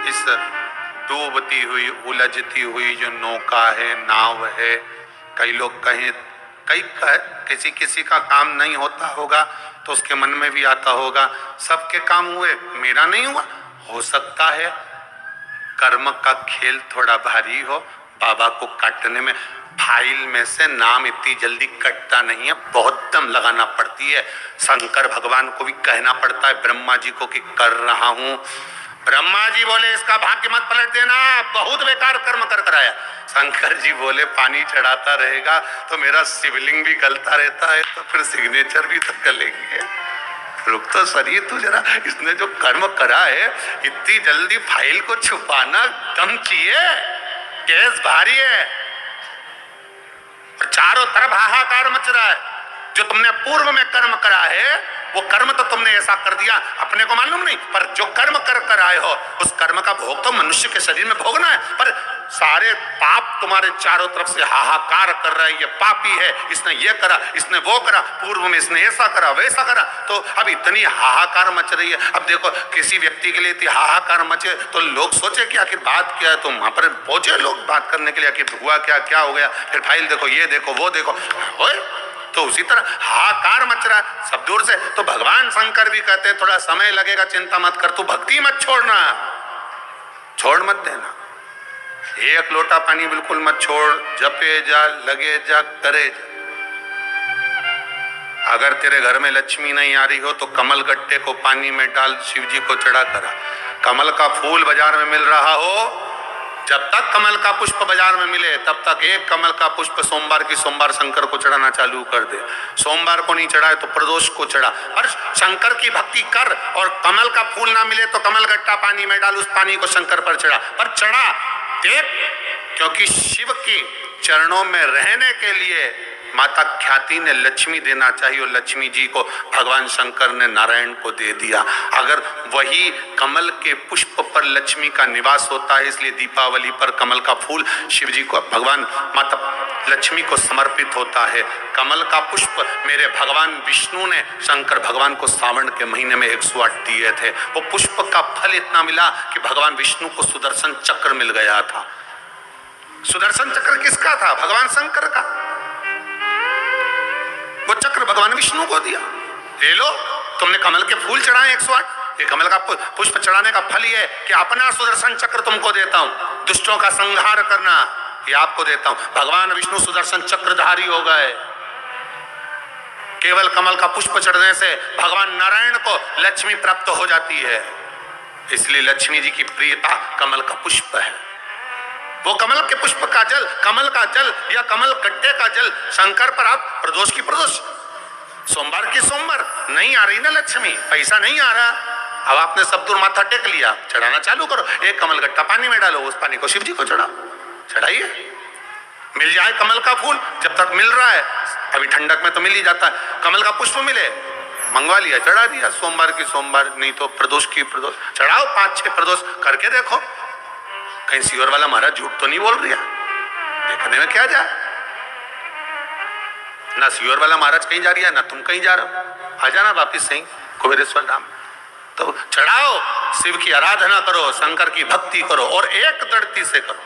इस डूबती हुई उलझती हुई जो नौका है, नाव है, कई लोग कहें किसी किसी का काम नहीं होता होगा तो उसके मन में भी आता होगा सबके काम हुए, मेरा नहीं हुआ। हो सकता है कर्म का खेल थोड़ा भारी हो, बाबा को काटने में फाइल में से नाम इतनी जल्दी कटता नहीं है, बहुत दम लगाना पड़ती है। शंकर भगवान को भी कहना पड़ता है ब्रह्मा जी को कि कर रहा हूं। ब्रह्मा जी बोले इसका भाग्य मत पलट देना, बहुत बेकार कर्म कर कराया। शंकर जी बोले पानी चढ़ाता रहेगा तो मेरा शिवलिंग भी गलता रहता है, तो फिर सिग्नेचर भी तो गलेंगे। रुक तो सही तू जरा, इसने जो कर्म करा है इतनी जल्दी फाइल को छुपाना दम चाहिए, केस भारी है। और चारों तरफ हाहाकार मच रहा है। जो तुमने पूर्व में कर्म करा है वो कर्म तो तुमने ऐसा कर दिया, अपने को मालूम नहीं, पर जो कर्म कर आए हो उस कर्म का भोग तो मनुष्य के शरीर में भोगना है। पर सारे पाप तुम्हारे चारों तरफ से हाहाकार कर रहा है, ये पापी है, इसने ये करा, इसने वो करा, पूर्व में इसने ऐसा करा वैसा करा, तो अब इतनी हाहाकार मच रही है। अब देखो किसी व्यक्ति के लिए इतनी हाहाकार मचे तो लोग सोचे कि आखिर बात क्या है, तो वहां पर पहुंचे लोग बात करने के लिए, आखिर हुआ क्या, क्या हो गया, फिर फाइल देखो, ये देखो, वो देखो, तो उसी तरह हाहाकार मच रहा है सब दूर से। तो भगवान शंकर भी कहते हैं थोड़ा समय लगेगा, चिंता मत कर, तू भक्ति मत छोड़ना, छोड़ मत देना। एक लोटा पानी बिल्कुल मत छोड़, जपे जा, लगे जा, करे जा। अगर तेरे घर में लक्ष्मी नहीं आ रही हो तो कमल गट्टे को पानी में डाल, शिव जी को चढ़ा करा। कमल का फूल बाजार में मिल रहा हो, जब तक कमल का पुष्प बाजार में मिले तब तक एक कमल का पुष्प सोमवार की सोमवार शंकर को चढ़ाना चालू कर दे। सोमवार को नहीं चढ़ाए तो प्रदोष को चढ़ा, पर शंकर की भक्ति कर। और कमल का फूल ना मिले तो कमल गट्टा पानी में डाल, उस पानी को शंकर पर चढ़ा, पर चढ़ा देव, क्योंकि शिव की चरणों में रहने के लिए माता ख्याति ने लक्ष्मी देना चाहिए और लक्ष्मी जी को भगवान शंकर ने नारायण को दे दिया। अगर वही कमल के पुष्प पर लक्ष्मी का निवास होता है, इसलिए दीपावली पर कमल का फूल शिव जी को, भगवान माता लक्ष्मी को समर्पित होता है। कमल का पुष्प मेरे भगवान विष्णु ने शंकर भगवान को सावन के महीने में 108 दिए थे। वो पुष्प का फल इतना मिला कि भगवान विष्णु को सुदर्शन चक्र मिल गया था। सुदर्शन चक्र किसका था? भगवान शंकर का। वो चक्र भगवान विष्णु को दिया। ले लो, तुमने कमल के फूल चढ़ाए 108, ये कमल का पुष्प चढ़ाने का फल ये है कि अपना सुदर्शन चक्र तुमको देता हूं, दुष्टों का संहार करना ये आपको देता हूं। भगवान विष्णु सुदर्शन चक्रधारी हो गए। केवल कमल का पुष्प चढ़ने से भगवान नारायण को लक्ष्मी प्राप्त हो जाती है, इसलिए लक्ष्मी जी की प्रियता कमल का पुष्प है। वो कमल के पुष्प का जल, कमल का जल या कमल गट्टे का जल शंकर पर आप प्रदोष की प्रदोष, सोमवार की सोमवार नहीं आ रही ना लक्ष्मी, पैसा नहीं आ रहा, अब आपने सब दूर माथा टेक लिया, चढ़ाना चालू करो। एक कमल गट्टा पानी में डालो, उस पानी को शिव जी को चढ़ाओ, चढ़ाइए। मिल जाए कमल का फूल, जब तक मिल रहा है, अभी ठंडक में तो मिल ही जाता है, कमल का पुष्प मिले मंगवा लिया, चढ़ा दिया। सोमवार की सोमवार, नहीं तो प्रदोष की प्रदोष चढ़ाओ, 5-6 प्रदोष करके देखो, कहीं सीवर वाला महाराज झूठ तो नहीं बोल रहा, देखने में क्या जाए। ना सीवर वाला महाराज कहीं जा रही है, ना तुम कहीं जा रहे हो, आ जाना वापिस सही कुबेरेश्वर धाम। तो चढ़ाओ, शिव की आराधना करो, शंकर की भक्ति करो और एक दृढ़ता से करो।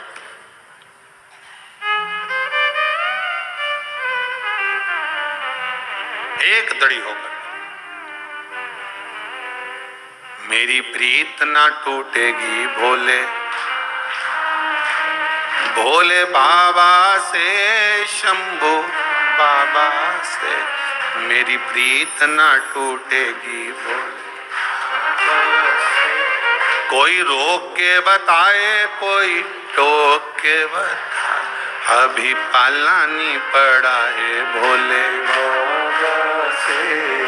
एक दड़ी होकर, मेरी प्रीत ना टूटेगी भोले भोले बाबा से, शंभू बाबा से, मेरी प्रीत ना टूटेगी भोले। कोई रोक के बताए, कोई टोक के बताए, अभी पालानी पड़ा है भोले बाबा से।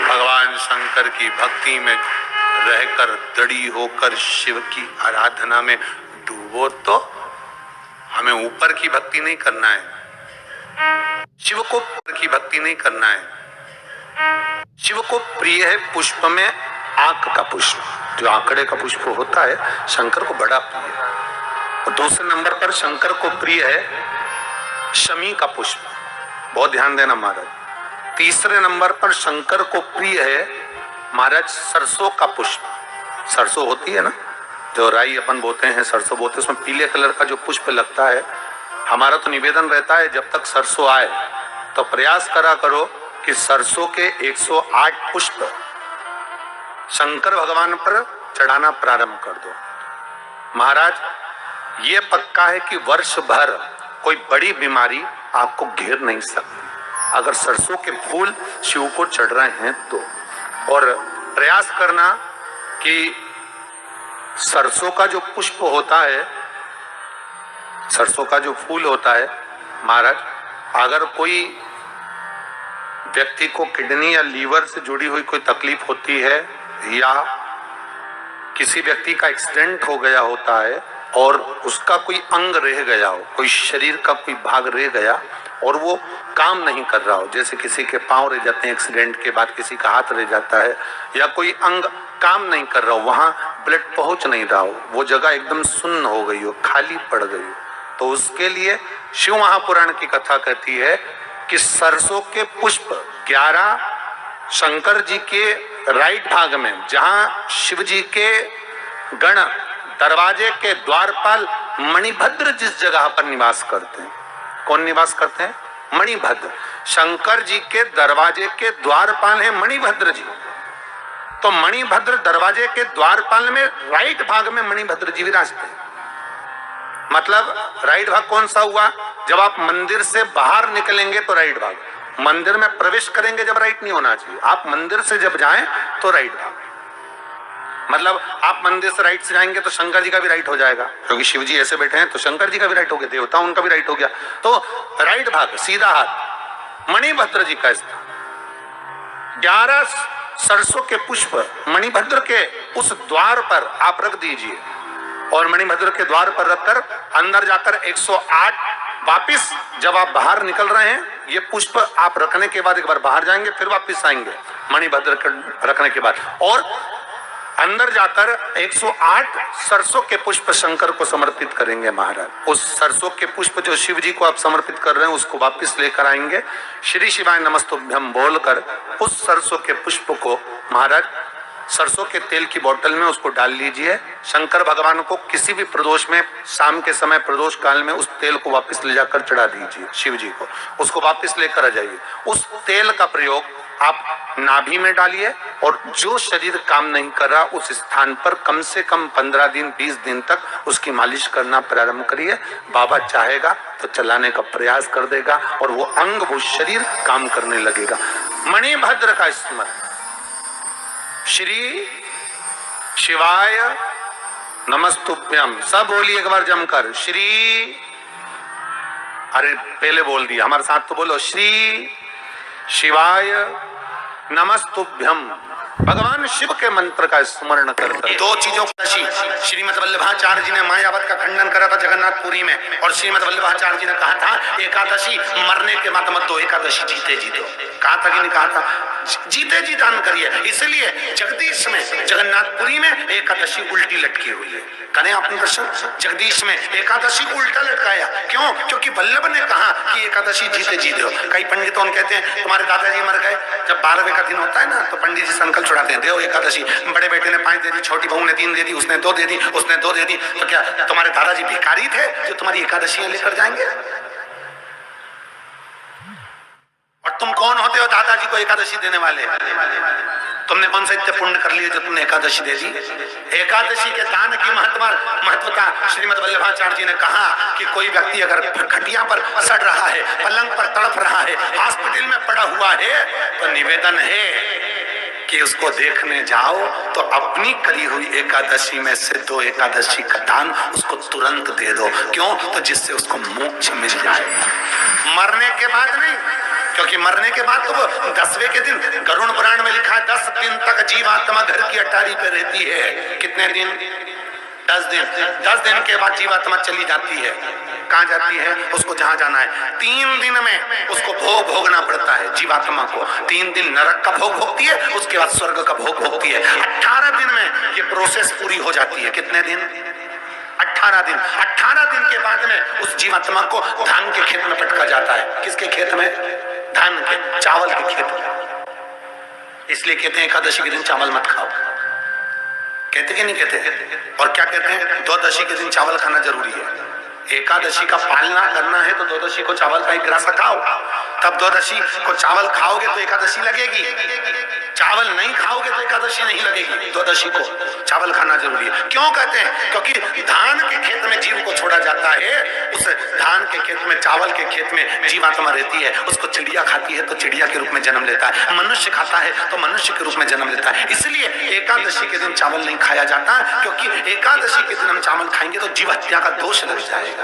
भगवान शंकर की भक्ति में रहकर दृढ़ होकर शिव की आराधना में डूबो। तो हमें ऊपर की भक्ति नहीं करना है, शिव को ऊपर की भक्ति नहीं करना है। शिव को प्रिय है पुष्प में आंख का पुष्प, जो आंकड़े का पुष्प होता है शंकर को बड़ा प्रिय है। और दूसरे नंबर पर शंकर को प्रिय है शमी का पुष्प, बहुत ध्यान देना महाराज। तीसरे नंबर पर शंकर को प्रिय है महाराज सरसों का पुष्प। सरसों होती है ना, जो राई अपन बोते हैं, सरसों बोते हैं, उसमें पीले कलर का जो पुष्प लगता है, हमारा तो निवेदन रहता है जब तक सरसों आए तो प्रयास करा करो कि सरसों के 108 पुष्प शंकर भगवान पर चढ़ाना प्रारंभ कर दो। महाराज, ये पक्का है कि वर्ष भर कोई बड़ी बीमारी आपको घेर नहीं सकती अगर सरसों के फूल शिव को चढ़ रहे हैं तो। और प्रयास करना कि सरसों का जो पुष्प होता है, सरसों का जो फूल होता है महाराज, अगर कोई व्यक्ति को किडनी या लीवर से जुड़ी हुई कोई तकलीफ होती है या किसी व्यक्ति का एक्सीडेंट हो गया होता है और उसका कोई अंग रह गया हो, कोई शरीर का कोई भाग रह गया और वो काम नहीं कर रहा हो, जैसे किसी के पांव रह जाते हैं एक्सीडेंट के बाद, किसी का हाथ रह जाता है, या कोई अंग काम नहीं कर रहा हो, वहां ब्लड पहुंच नहीं रहा हो, वो जगह एकदम सुन्न हो गई हो, खाली पड़ गई हो, तो उसके लिए शिव महापुराण की कथा कहती है कि सरसों के पुष्प 11 शंकर जी के राइट भाग में, जहां शिव जी के गण दरवाजे के द्वारपाल मणिभद्र जिस जगह पर निवास करते हैं, कौन निवास करते हैं? मणिभद्र। शंकर जी के दरवाजे के द्वारपाल हैं मणिभद्र जी। तो मणिभद्र दरवाजे के द्वारपाल में राइट भाग में मणिभद्र जी विराजते हैं। मतलब राइट भाग कौन सा हुआ? जब आप मंदिर से बाहर निकलेंगे तो राइट भाग, मंदिर में प्रवेश करेंगे जब राइट नहीं होना चाहिए, आप मंदिर से जब जाएं तो राइट भाग। मतलब आप मंदिर से राइट से जाएंगे तो शंकर जी का भी राइट हो जाएगा, क्योंकि शिव जी ऐसे बैठे हैं तो शंकर जी का भी राइट हो गया, देवता उनका भी राइट हो गया, तो राइट भाग सीधा हाथ मणिभद्र जी का स्थान। 11 सरसों के पुष्प मणिभद्र के उस द्वार पर आप रख दीजिए और मणिभद्र के द्वार पर रखकर अंदर जाकर 108 वापिस जब आप बाहर निकल रहे हैं, ये पुष्प आप रखने के बाद एक बार बाहर जाएंगे, फिर वापिस आएंगे मणिभद्र के रखने के बाद, और अंदर जाकर 108 सरसों के पुष्प शंकर को समर्पित करेंगे महाराज। उस सरसों के पुष्प जो शिव जी को आप समर्पित कर रहे हैं उसको वापस लेकर आएंगे, श्री शिवाय नमस्तुभ्यम बोलकर उस सरसों के पुष्प को महाराज सरसों के तेल की बोतल में उसको डाल लीजिए। शंकर भगवान को किसी भी प्रदोष में, शाम के समय प्रदोष काल में उस तेल को वापस ले जाकर चढ़ा दीजिए शिव जी को, उसको वापस लेकर आ जाइए। उस तेल का प्रयोग आप नाभि में डालिए और जो शरीर काम नहीं कर रहा उस स्थान पर कम से कम 15 दिन 20 दिन तक उसकी मालिश करना प्रारंभ करिए। बाबा चाहेगा तो चलाने का प्रयास कर देगा और वो अंग, वो शरीर काम करने लगेगा। मणिभद्र का स्मरण, श्री शिवाय नमस्तुभ्यम, सब बोलिए एक बार जमकर, श्री, अरे पहले बोल दिया, हमारे साथ तो बोलो, श्री शिवाय नमस्तुभ्यम। भगवान शिव के मंत्र का स्मरण करते। दो चीजों का श्रीमद वल्लभाचार्य जी ने मायावत का खंडन करा था जगन्नाथपुरी में, और श्रीमद वल्लभाचार्य जी ने कहा था एकादशी मरने के मत मत दो, एकादशी जीते जी दो। कहा था कि नहीं कहा था? जीते जी दान करिए। इसलिए जगदीश में, जगन्नाथपुरी में एकादशी उल्टी लटकी हुई है। करें आपने दर्शन? जगदीश में एकादशी को उल्टा लटकाया, क्यों? क्योंकि वल्लभ ने कहा कि एकादशी जीते जी दो। कई पंडितों कहते हैं तुम्हारे दादाजी मर गए, जब 12वें का दिन होता है ना तो पंडित जी संकल्प छुड़ाते हैं, देव एकादशी, बड़े बेटे ने 5 दे दी, छोटी बहू ने 3 दे दी, उसने 2 दे दी, उसने 2 दे दी, तो क्या तुम्हारे दादाजी भिखारी थे जो तुम्हारी एकादशियां लेकर जाएंगे? और तुम कौन होते हो दादाजी को एकादशी देने वाले? तुमने कौन सा इतने पुण्य कर लिए जो तुमने एकादशी दे दी? एकादशी के दान की महत्वता श्रीमद वल्लभाचार्य जी ने कहा कि कोई व्यक्ति अगर खटिया पर सड़ रहा है, पलंग पर तड़प रहा है, हॉस्पिटल में पड़ा हुआ है, तो निवेदन है कि उसको देखने जाओ तो अपनी करी हुई एकादशी में से 2 एकादशी का दान उसको तुरंत दे दो। क्यों? तो जिससे उसको मोक्ष मिल जाए, मरने के बाद नहीं, क्योंकि मरने के बाद तो वो 10वें के दिन, गरुड़ पुराण में लिखा है 10 दिन तक जीवात्मा घर की अटारी पे रहती है। कितने दिन? 10 दिन। 10 दिन के बाद जीवात्मा चली जाती है। कहाँ जाती है? उसको जहां जाना है। 3 दिन में उसको भोग भोगना पड़ता है जीवात्मा को। 3 दिन नरक का भोग भोगती है, उसके बाद स्वर्ग का भोग भोगती है। 18 दिन में ये प्रोसेस पूरी हो जाती है। कितने दिन? 18 दिन। 18 दिन के बाद में उस जीवात्मा को धान के खेत में पटका जाता है। किसके खेत में? धान के, चावल के खेत में। इसलिए कहते हैं एकादशी के दिन चावल मत खाओ। कहते कि नहीं कहते? और क्या कहते हैं? द्वादशी के दिन चावल खाना जरूरी है। एकादशी का पालना करना है तो द्वादशी को चावल का एक ग्रास खाओ, तब द्वादशी को चावल खाओगे तो एकादशी लगेगी। चावल नहीं खाओगे तो एकादशी नहीं लगेगी। द्वादशी को चावल खाना जरूरी है। क्यों कहते हैं? क्योंकि धान के खेत में जीव को छोड़ा जाता है, उस धान के खेत में, चावल के खेत में जीवात्मा रहती है, उसको चिड़िया खाती है तो चिड़िया के रूप में जन्म लेता है, मनुष्य खाता है तो मनुष्य के रूप में जन्म लेता है। इसलिए एकादशी के दिन चावल नहीं खाया जाता, क्योंकि एकादशी के दिन हम चावल खाएंगे तो जीव हत्या का दोष लग जाएगा।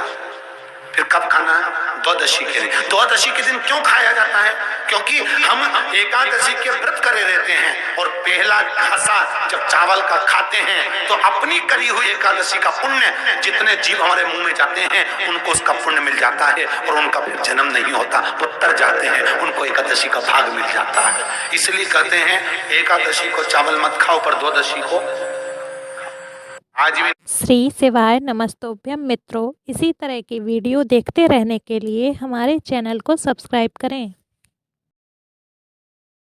फिर कब खाना है? द्वादशी के दिन। द्वादशी के दिन क्यों खाया जाता है? क्योंकि हम एकादशी के व्रत करे रहते हैं और पहला घासा जब चावल का खाते हैं तो अपनी करी हुई एकादशी का पुण्य जितने जीव हमारे मुंह में जाते हैं उनको उसका पुण्य मिल जाता है और उनका फिर जन्म नहीं होता, वो तर जाते हैं, उनको एकादशी का भाग मिल जाता है। इसलिए कहते हैं एकादशी को चावल मत खाओ पर द्वादशी को आज भी। श्री शिवाय नमस्तोभ्यम मित्रों, इसी तरह की वीडियो देखते रहने के लिए हमारे चैनल को सब्सक्राइब करें।